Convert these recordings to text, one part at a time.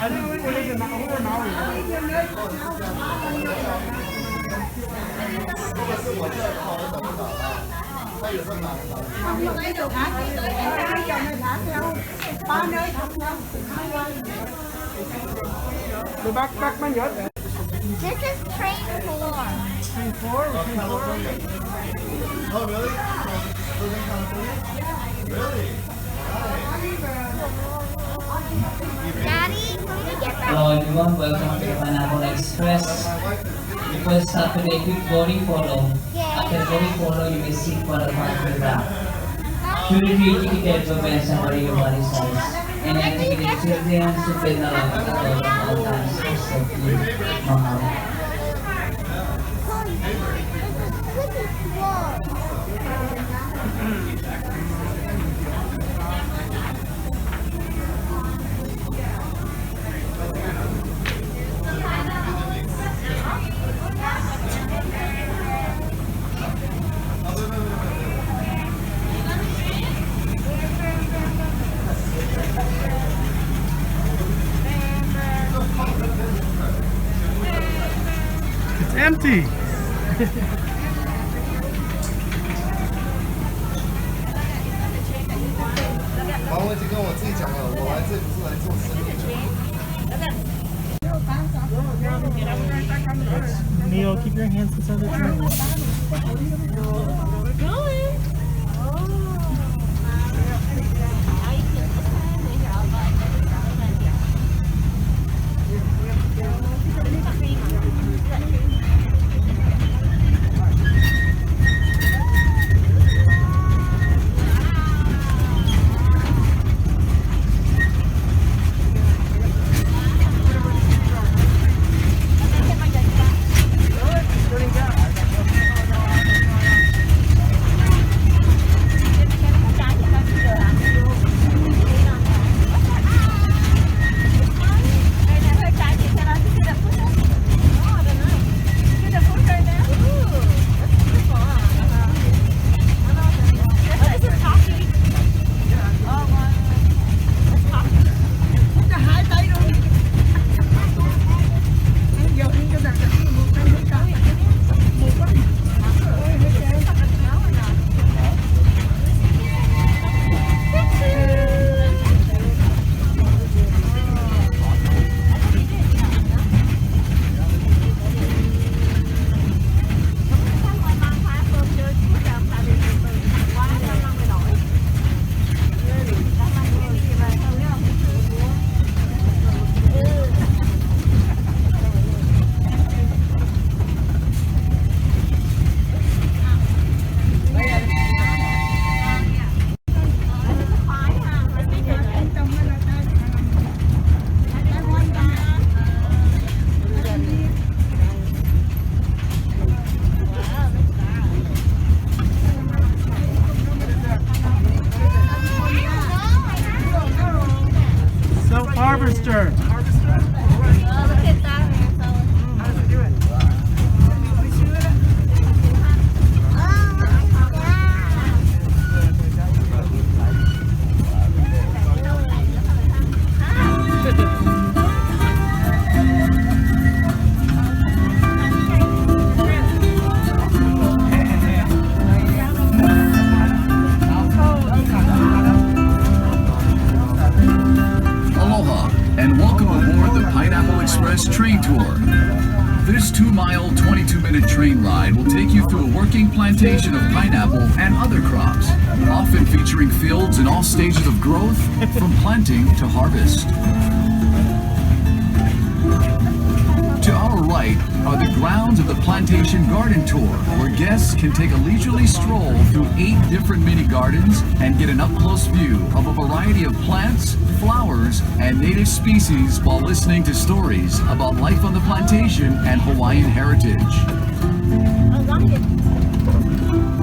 This is train 4. Train 4? Oh, really? Really? Daddy, can we get back? Hello everyone, welcome to Pineapple Express. The first stop today, quick boarding photo. After boarding photo, you may sit for the front back. Truly free ticket events and wearing your body size. And activity children, super na lang at all times. So, mahal. It's empty. 我已经跟我自己讲了，我来这里不是来做生意的。 Neil, keep your hands inside the train. Harvester. Train tour. This 2-mile, 22-minute train ride will take you through a working plantation of pineapple and other crops, often featuring fields in all stages of growth, from planting to harvest. To our right are the grounds of the Plantation Garden Tour, where guests can take a leisurely stroll through 8 different mini gardens and get an up-close view of a variety of plants, flowers, and native species while listening to stories about life on the plantation and Hawaiian heritage.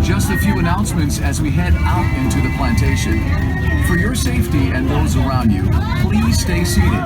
Just a few announcements as we head out into the plantation. For your safety and those around you, please stay seated.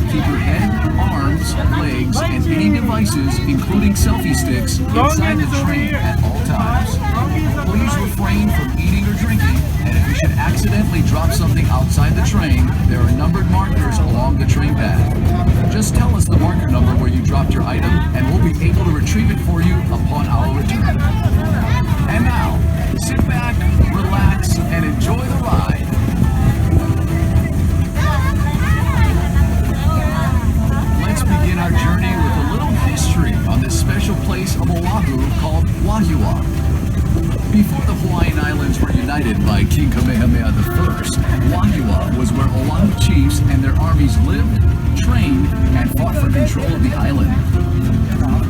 Keep your head, arms, legs, and any devices, including selfie sticks, inside the train at all times. Please refrain from eating or drinking, and if you should accidentally drop something outside the train, there are numbered markers along the train path. founded by King Kamehameha I, Waialua was where Oahu chiefs and their armies lived, trained, and fought for control of the island.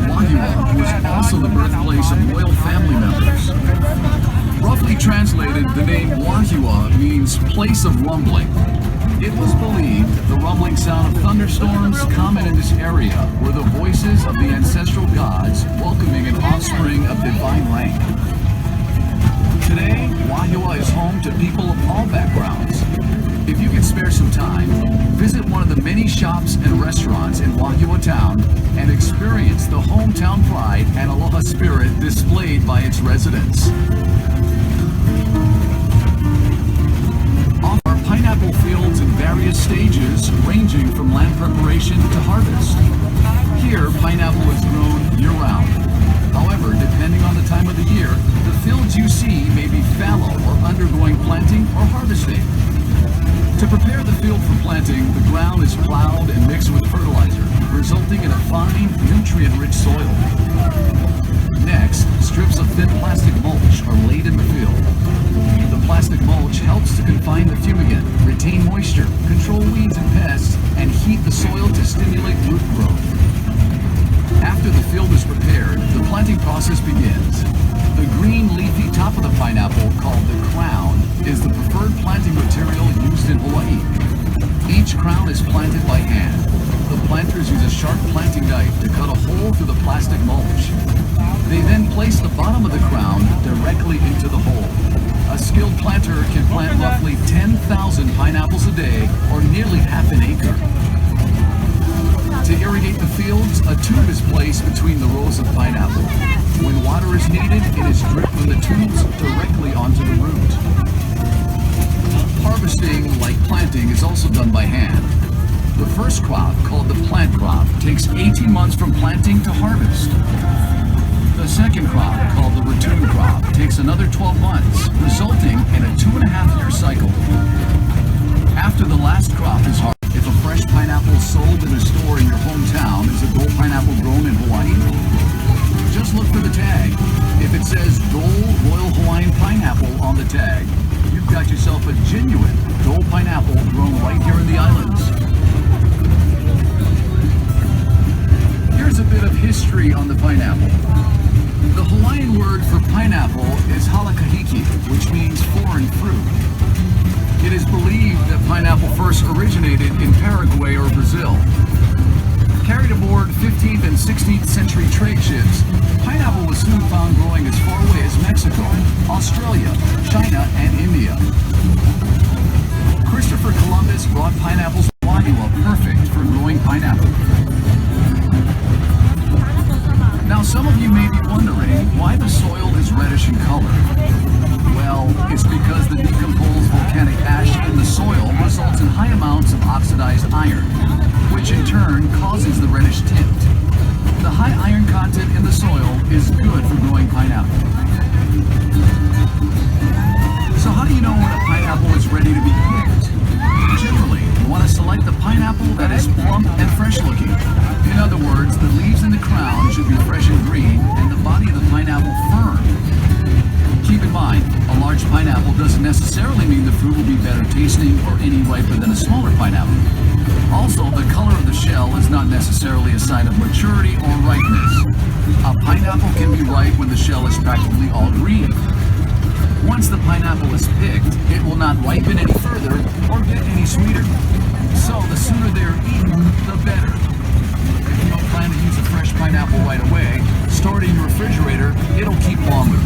Waialua was also the birthplace of royal family members. Roughly translated, the name Waialua means place of rumbling. It was believed the rumbling sound of thunderstorms common in this area were the voices of the ancestral gods welcoming an offspring of divine rank. Today, Waialua is home to people of all backgrounds. If you can spare some time, visit one of the many shops and restaurants in Waialua town and experience the hometown pride and aloha spirit displayed by its residents. Pineapple fields in various stages ranging from land preparation to harvest. Here, pineapple is grown year-round. However, depending on the time of the year, the fields you see may be fallow or undergoing planting or harvesting. To prepare the field for planting, the ground is plowed and mixed with fertilizer, resulting in a fine, nutrient-rich soil. Next, strips of thin plastic mulch are laid in the field. The plastic mulch helps to confine the fumigant, retain moisture, control weeds and pests, and heat the soil to stimulate root growth. After the field is prepared, the planting process begins. The green leafy top of the pineapple, called the crown, is the preferred planting material used in Hawaii. Each crown is planted by hand. The planters use a sharp planting knife to cut a hole through the plastic mulch. They then place the bottom of the crown directly into the hole. A skilled planter can plant roughly 10,000 pineapples a day, or nearly half an acre. To irrigate the fields, a tube is placed between the rows of pineapple. When water is needed, it is dripped from the tubes directly onto the root. Harvesting, like planting, is also done by hand. The first crop, called the plant crop, takes 18 months from planting to harvest. The second crop, called the return crop, takes another 12 months, resulting in a 2.5-year cycle. After the last crop is harvested, if a fresh pineapple sold in a store in your hometown is a Dole pineapple grown in Hawaii, just look for the tag. If it says Dole Royal Hawaiian Pineapple on the tag, you've got yourself a genuine Dole pineapple grown right here in the islands. Here's a bit of history on the pineapple. The Hawaiian word for pineapple is halakahiki, which means foreign fruit. It is believed that pineapple first originated in Paraguay or Brazil. Carried aboard 15th and 16th century trade ships, pineapple was soon found growing as far away as Mexico, Australia, China, and India. Christopher Columbus brought pineapples to Waialua, perfect for growing pineapple. Now, some of you may be wondering why the soil is reddish in color. Well, it's because the decomposed volcanic ash in the soil results in high amounts of oxidized iron, which in turn causes the reddish tint. The high iron content in the soil is good for growing pineapple. So how do you know when a pineapple is ready to be picked? Generally, you want to select the pineapple that is plump and fresh looking. In other words, the leaves in the crown should be fresh and green, and the body of the pineapple firm. Keep in mind, a large pineapple doesn't necessarily mean the fruit will be better tasting or any riper than a smaller pineapple. Also, the color of the shell is not necessarily a sign of maturity or ripeness. A pineapple can be ripe when the shell is practically all green. Once the pineapple is picked, it will not ripen any further or get any sweeter. So the sooner they are eaten, the better. If you don't plan to use a fresh pineapple right away, store it in your refrigerator, it'll keep longer.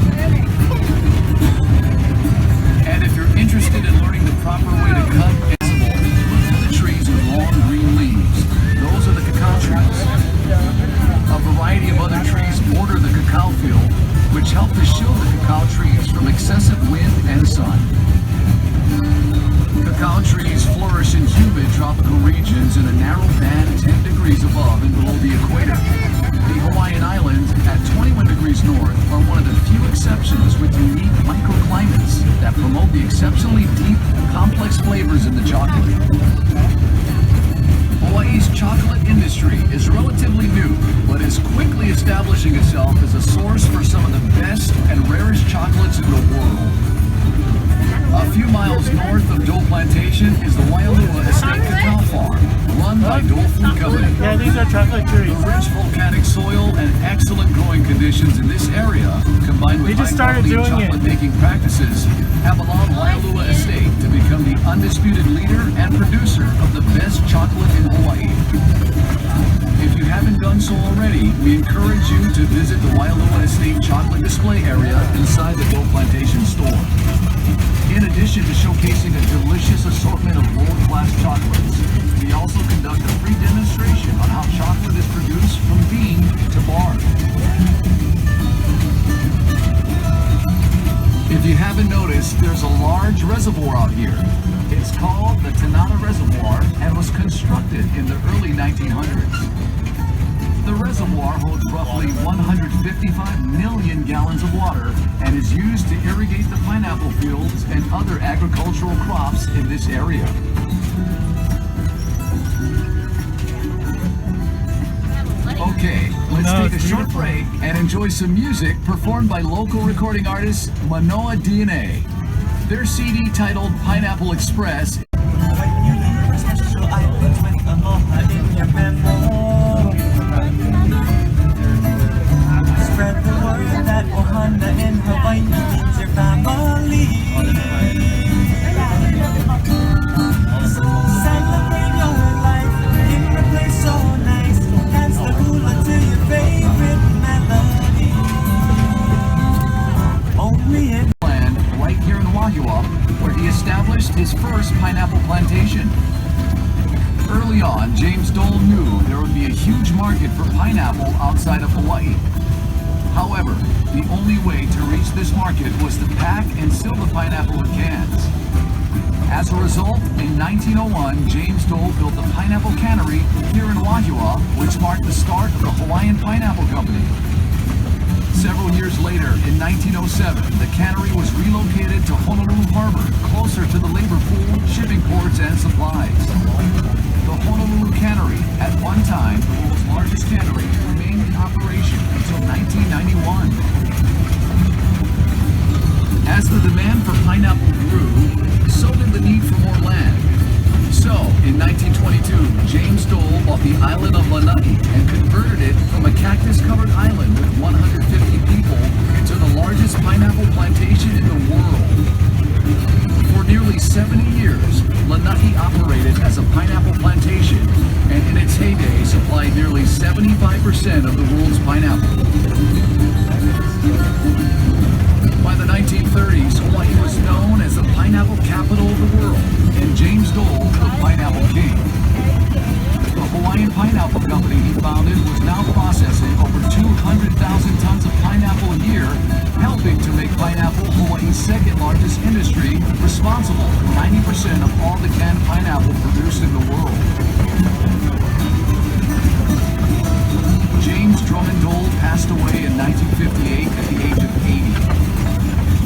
And if you're interested in learning the proper way to cut and assemble, look for the trees with long green leaves. Those are the cacao trees. A variety of other trees border the cacao field, which help to shield the cacao trees from excessive wind and sun. Cacao trees flourish in humid tropical regions in a narrow band 10 degrees above and below the equator. The Hawaiian Islands, at 21 degrees north, are one of the few exceptions with unique microclimates that promote the exceptionally deep, complex flavors in the chocolate. Hawaii's chocolate industry is relatively new, but is quickly establishing itself as a source for some of the best and rarest chocolates in the world. A few miles north of Dole Plantation is the Waialua Estate Cacao Farm, run by Dole Food Company. Yeah, these are chocolate trees. The rich volcanic soil and excellent growing conditions in this area, combined with They just started high-quality doing it. chocolate-making practices, have allowed Waialua Estate to become the undisputed leader and producer of the best chocolate in Hawaii. If you haven't done so already, we encourage you to visit the Waialua Estate chocolate display area inside the Dole Plantation store. In addition to showcasing a delicious assortment of world-class chocolates, we also conduct a free demonstration on how chocolate is produced from bean to bar. If you haven't noticed, there's a large reservoir out here. It's called the Tanata Reservoir and was constructed in the early 1900s. The reservoir holds roughly 155 million gallons of water and is used to irrigate the pineapple fields and other agricultural crops in this area. Okay, let's take a short break and enjoy some music performed by local recording artist Manoa DNA. Their CD titled Pineapple Express. Spread the word that Ohana in Hawaii means your family. Celebrate your life in a place so nice. Dance the hula to your favorite melody. Only in Land right here in Waialua, where he established his first pineapple plantation. Early on, James Dole knew there would be a huge market for pineapple outside of Hawaii. However, the only way to reach this market was to pack and seal the pineapple in cans. As a result, in 1901, James Dole built the pineapple cannery here in Waialua, which marked the start of the Hawaiian Pineapple Company. Several years later, in 1907, the cannery was relocated to Honolulu Harbor, closer to the labor pool, shipping ports, and supplies. The Honolulu Cannery, at one time the world's largest cannery, remained in operation until 1991. As the demand for pineapple grew, so did the need for more land. So, in 1922, James Dole bought the island of Lanai and converted it from a cactus-covered island with 150 people to the largest pineapple plantation in the world. For nearly 70 years, Lanai operated as a pineapple plantation and in its heyday supplied nearly 75% of the world's pineapple. By the 1930s, Hawaii was known as the pineapple capital of the world, and James Dole, the pineapple king. The Hawaiian Pineapple Company he founded was now processing over 200,000 tons of pineapple a year, helping to make pineapple Hawaii's second largest industry, responsible for 90% of all the canned pineapple produced in the world. James Drummond Dole passed away in 1958 at the age of 80.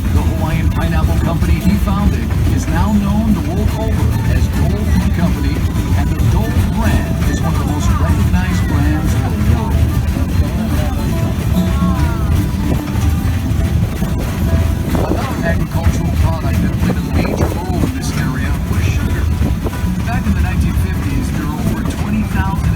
The Hawaiian Pineapple Company he founded is now known the world over as Dole Food Company, and the Dole brand is one of the most recognized brands in the world. Another agricultural product that played a major role in this area was sugar. Back in the 1950s, there were over 20,000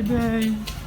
day.